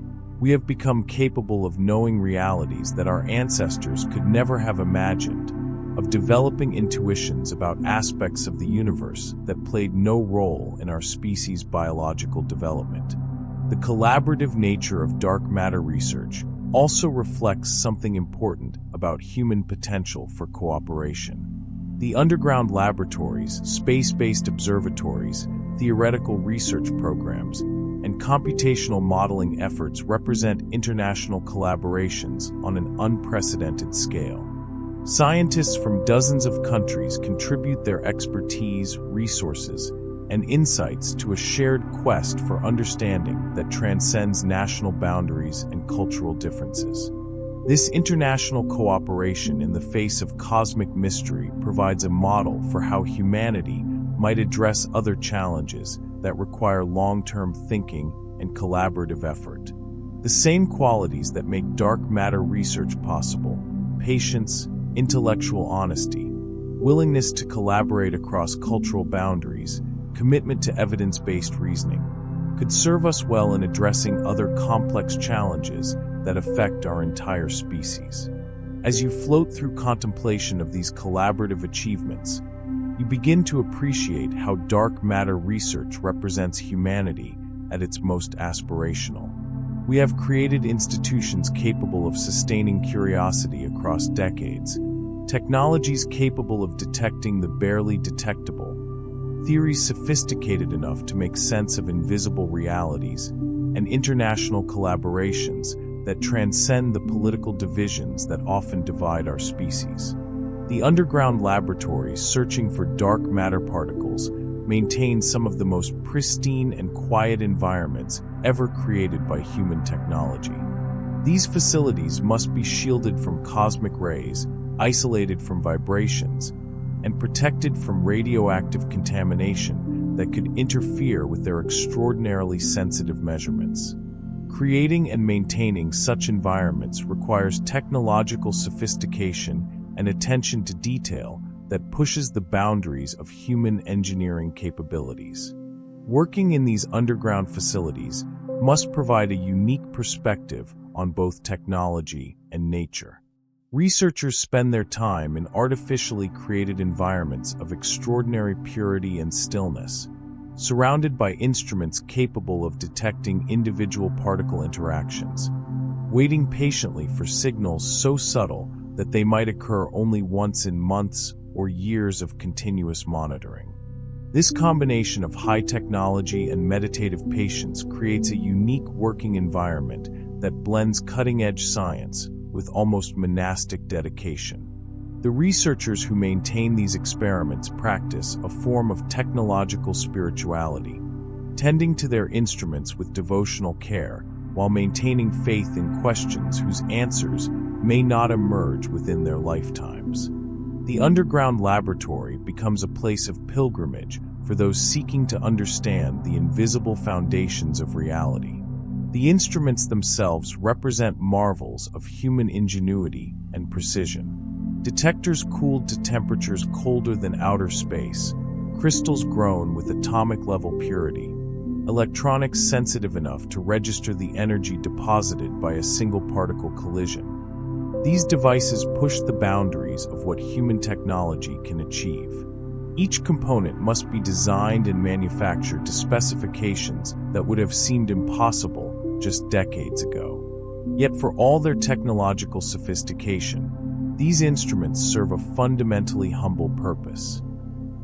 We have become capable of knowing realities that our ancestors could never have imagined, of developing intuitions about aspects of the universe that played no role in our species' biological development. The collaborative nature of dark matter research also reflects something important about human potential for cooperation. The underground laboratories, space-based observatories, theoretical research programs, and computational modeling efforts represent international collaborations on an unprecedented scale. Scientists from dozens of countries contribute their expertise, resources, and insights to a shared quest for understanding that transcends national boundaries and cultural differences. This international cooperation in the face of cosmic mystery provides a model for how humanity might address other challenges that require long-term thinking and collaborative effort. The same qualities that make dark matter research possible: patience, intellectual honesty, willingness to collaborate across cultural boundaries, commitment to evidence-based reasoning, could serve us well in addressing other complex challenges that affect our entire species. As you float through contemplation of these collaborative achievements, you begin to appreciate how dark matter research represents humanity at its most aspirational. We have created institutions capable of sustaining curiosity across decades, technologies capable of detecting the barely detectable, theories sophisticated enough to make sense of invisible realities, and international collaborations that transcend the political divisions that often divide our species. The underground laboratories searching for dark matter particles maintain some of the most pristine and quiet environments ever created by human technology. These facilities must be shielded from cosmic rays, isolated from vibrations, and protected from radioactive contamination that could interfere with their extraordinarily sensitive measurements. Creating and maintaining such environments requires technological sophistication and attention to detail that pushes the boundaries of human engineering capabilities. Working in these underground facilities must provide a unique perspective on both technology and nature. Researchers spend their time in artificially created environments of extraordinary purity and stillness, surrounded by instruments capable of detecting individual particle interactions, waiting patiently for signals so subtle that they might occur only once in months or years of continuous monitoring. This combination of high technology and meditative patience creates a unique working environment that blends cutting-edge science with almost monastic dedication. The researchers who maintain these experiments practice a form of technological spirituality, tending to their instruments with devotional care while maintaining faith in questions whose answers may not emerge within their lifetimes. The underground laboratory becomes a place of pilgrimage for those seeking to understand the invisible foundations of reality. The instruments themselves represent marvels of human ingenuity and precision. Detectors cooled to temperatures colder than outer space, crystals grown with atomic-level purity, electronics sensitive enough to register the energy deposited by a single particle collision. These devices push the boundaries of what human technology can achieve. Each component must be designed and manufactured to specifications that would have seemed impossible just decades ago. Yet for all their technological sophistication, these instruments serve a fundamentally humble purpose: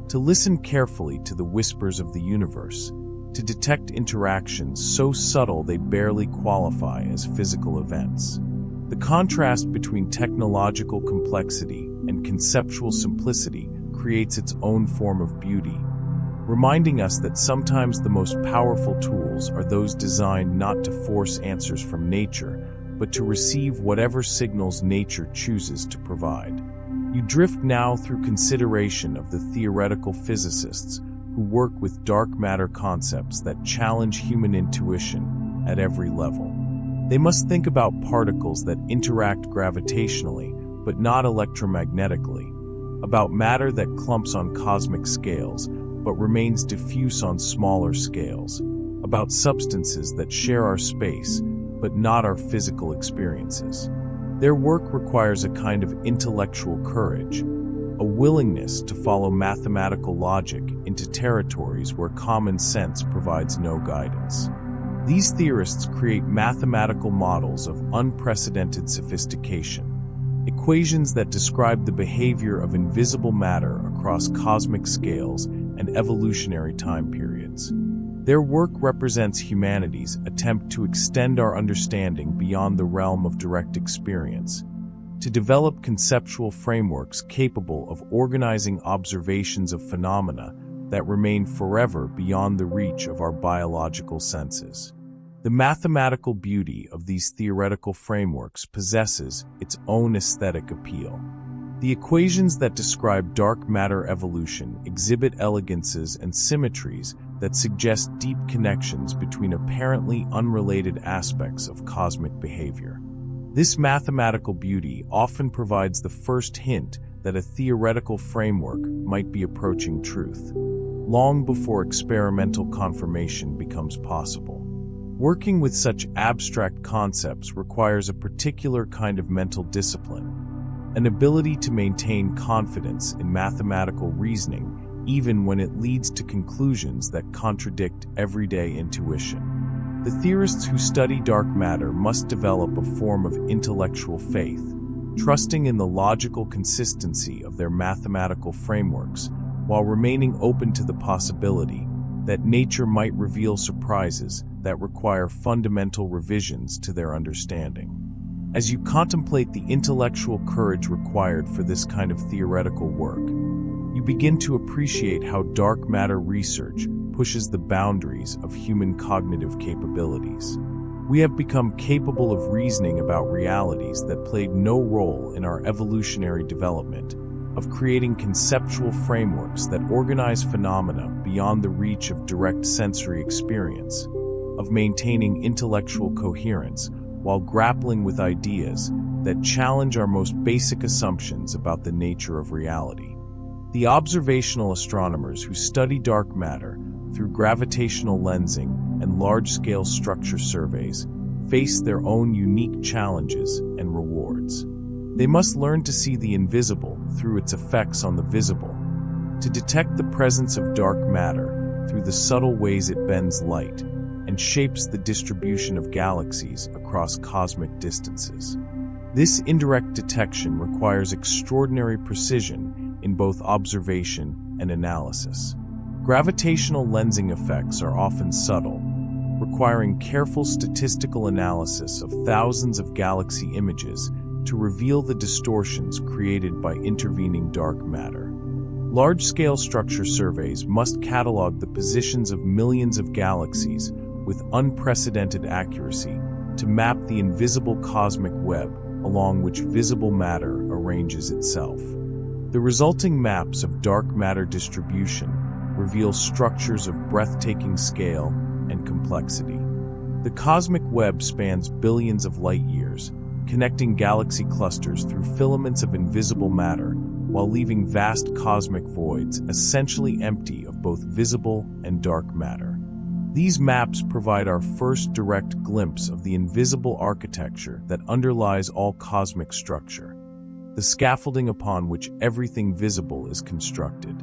to listen carefully to the whispers of the universe, to detect interactions so subtle they barely qualify as physical events. The contrast between technological complexity and conceptual simplicity creates its own form of beauty, reminding us that sometimes the most powerful tools are those designed not to force answers from nature, but to receive whatever signals nature chooses to provide. You drift now through consideration of the theoretical physicists who work with dark matter concepts that challenge human intuition at every level. They must think about particles that interact gravitationally, but not electromagnetically, about matter that clumps on cosmic scales, but remains diffuse on smaller scales, about substances that share our space, but not our physical experiences. Their work requires a kind of intellectual courage, a willingness to follow mathematical logic into territories where common sense provides no guidance. These theorists create mathematical models of unprecedented sophistication, equations that describe the behavior of invisible matter across cosmic scales and evolutionary time periods. Their work represents humanity's attempt to extend our understanding beyond the realm of direct experience, to develop conceptual frameworks capable of organizing observations of phenomena that remain forever beyond the reach of our biological senses. The mathematical beauty of these theoretical frameworks possesses its own aesthetic appeal. The equations that describe dark matter evolution exhibit elegances and symmetries that suggest deep connections between apparently unrelated aspects of cosmic behavior. This mathematical beauty often provides the first hint that a theoretical framework might be approaching truth, long before experimental confirmation becomes possible. Working with such abstract concepts requires a particular kind of mental discipline, an ability to maintain confidence in mathematical reasoning even when it leads to conclusions that contradict everyday intuition. The theorists who study dark matter must develop a form of intellectual faith, trusting in the logical consistency of their mathematical frameworks while remaining open to the possibility that nature might reveal surprises that require fundamental revisions to their understanding. As you contemplate the intellectual courage required for this kind of theoretical work, you begin to appreciate how dark matter research pushes the boundaries of human cognitive capabilities. We have become capable of reasoning about realities that played no role in our evolutionary development, of creating conceptual frameworks that organize phenomena beyond the reach of direct sensory experience, of maintaining intellectual coherence while grappling with ideas that challenge our most basic assumptions about the nature of reality. The observational astronomers who study dark matter through gravitational lensing and large-scale structure surveys face their own unique challenges and rewards. They must learn to see the invisible through its effects on the visible, to detect the presence of dark matter through the subtle ways it bends light and shapes the distribution of galaxies across cosmic distances. This indirect detection requires extraordinary precision in both observation and analysis. Gravitational lensing effects are often subtle, requiring careful statistical analysis of thousands of galaxy images to reveal the distortions created by intervening dark matter. Large-scale structure surveys must catalog the positions of millions of galaxies with unprecedented accuracy to map the invisible cosmic web along which visible matter arranges itself. The resulting maps of dark matter distribution reveal structures of breathtaking scale and complexity. The cosmic web spans billions of light years, connecting galaxy clusters through filaments of invisible matter while leaving vast cosmic voids essentially empty of both visible and dark matter. These maps provide our first direct glimpse of the invisible architecture that underlies all cosmic structure, the scaffolding upon which everything visible is constructed.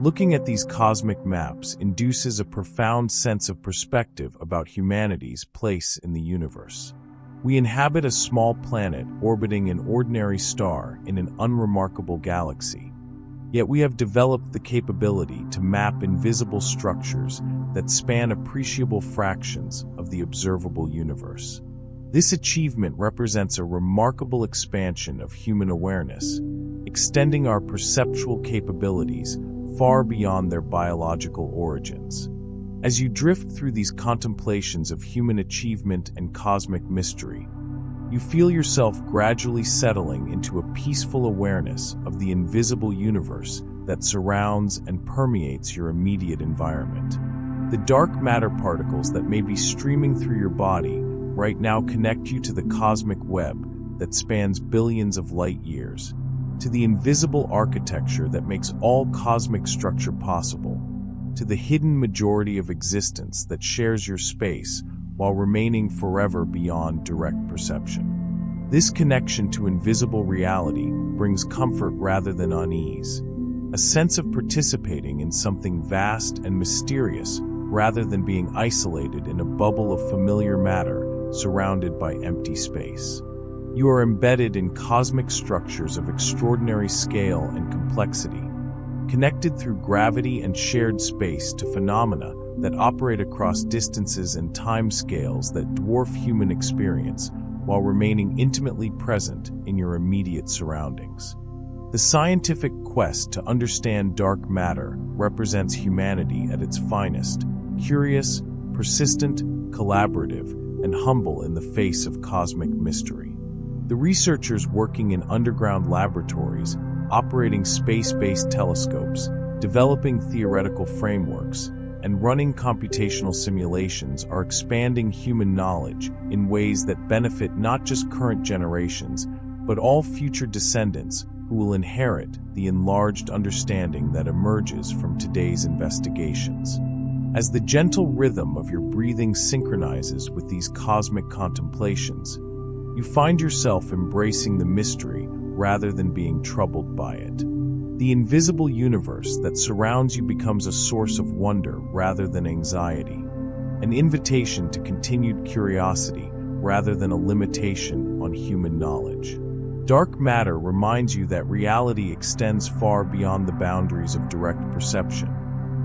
Looking at these cosmic maps induces a profound sense of perspective about humanity's place in the universe. We inhabit a small planet orbiting an ordinary star in an unremarkable galaxy, yet we have developed the capability to map invisible structures that span appreciable fractions of the observable universe. This achievement represents a remarkable expansion of human awareness, extending our perceptual capabilities far beyond their biological origins. As you drift through these contemplations of human achievement and cosmic mystery, you feel yourself gradually settling into a peaceful awareness of the invisible universe that surrounds and permeates your immediate environment. The dark matter particles that may be streaming through your body right now connect you to the cosmic web that spans billions of light years, to the invisible architecture that makes all cosmic structure possible, to the hidden majority of existence that shares your space while remaining forever beyond direct perception. This connection to invisible reality brings comfort rather than unease, a sense of participating in something vast and mysterious rather than being isolated in a bubble of familiar matter surrounded by empty space. You are embedded in cosmic structures of extraordinary scale and complexity, connected through gravity and shared space to phenomena that operate across distances and time scales that dwarf human experience while remaining intimately present in your immediate surroundings. The scientific quest to understand dark matter represents humanity at its finest, curious, persistent, collaborative, and humble in the face of cosmic mystery. The researchers working in underground laboratories, operating space-based telescopes, developing theoretical frameworks, and running computational simulations are expanding human knowledge in ways that benefit not just current generations, but all future descendants who will inherit the enlarged understanding that emerges from today's investigations. As the gentle rhythm of your breathing synchronizes with these cosmic contemplations, you find yourself embracing the mystery rather than being troubled by it. The invisible universe that surrounds you becomes a source of wonder rather than anxiety, an invitation to continued curiosity rather than a limitation on human knowledge. Dark matter reminds you that reality extends far beyond the boundaries of direct perception,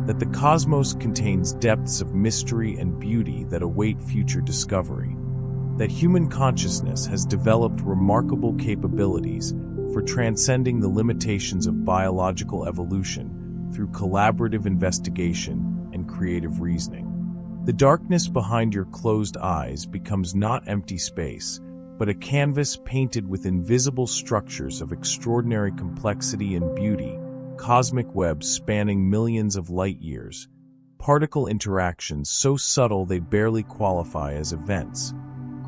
that the cosmos contains depths of mystery and beauty that await future discovery, that human consciousness has developed remarkable capabilities for transcending the limitations of biological evolution through collaborative investigation and creative reasoning. The darkness behind your closed eyes becomes not empty space, but a canvas painted with invisible structures of extraordinary complexity and beauty, cosmic webs spanning millions of light years, particle interactions so subtle they barely qualify as events,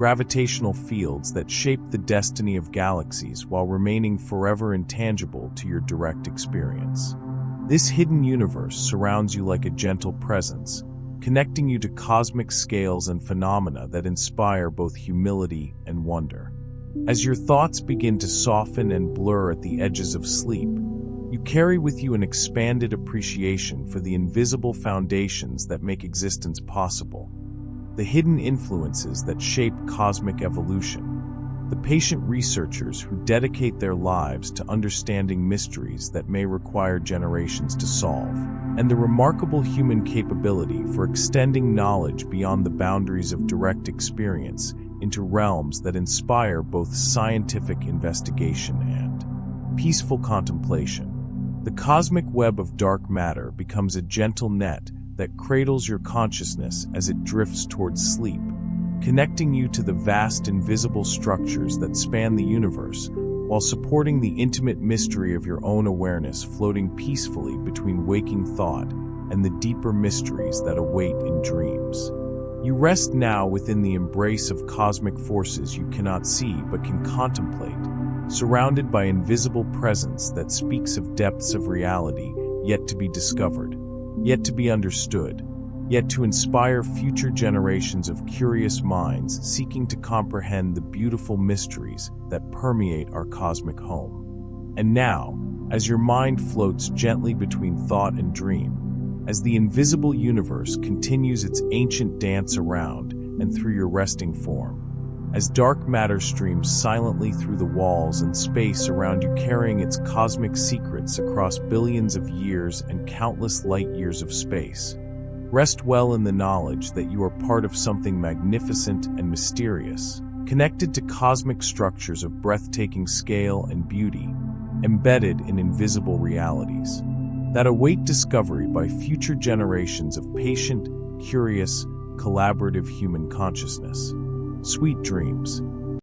gravitational fields that shape the destiny of galaxies while remaining forever intangible to your direct experience. This hidden universe surrounds you like a gentle presence, connecting you to cosmic scales and phenomena that inspire both humility and wonder. As your thoughts begin to soften and blur at the edges of sleep, you carry with you an expanded appreciation for the invisible foundations that make existence possible, the hidden influences that shape cosmic evolution, the patient researchers who dedicate their lives to understanding mysteries that may require generations to solve, and the remarkable human capability for extending knowledge beyond the boundaries of direct experience into realms that inspire both scientific investigation and peaceful contemplation. The cosmic web of dark matter becomes a gentle net that cradles your consciousness as it drifts towards sleep, connecting you to the vast invisible structures that span the universe, while supporting the intimate mystery of your own awareness floating peacefully between waking thought and the deeper mysteries that await in dreams. You rest now within the embrace of cosmic forces you cannot see but can contemplate, surrounded by invisible presence that speaks of depths of reality yet to be discovered, yet to be understood, yet to inspire future generations of curious minds seeking to comprehend the beautiful mysteries that permeate our cosmic home. And now, as your mind floats gently between thought and dream, as the invisible universe continues its ancient dance around and through your resting form, as dark matter streams silently through the walls and space around you carrying its cosmic secrets across billions of years and countless light years of space, rest well in the knowledge that you are part of something magnificent and mysterious, connected to cosmic structures of breathtaking scale and beauty, embedded in invisible realities that await discovery by future generations of patient, curious, collaborative human consciousness. Sweet dreams.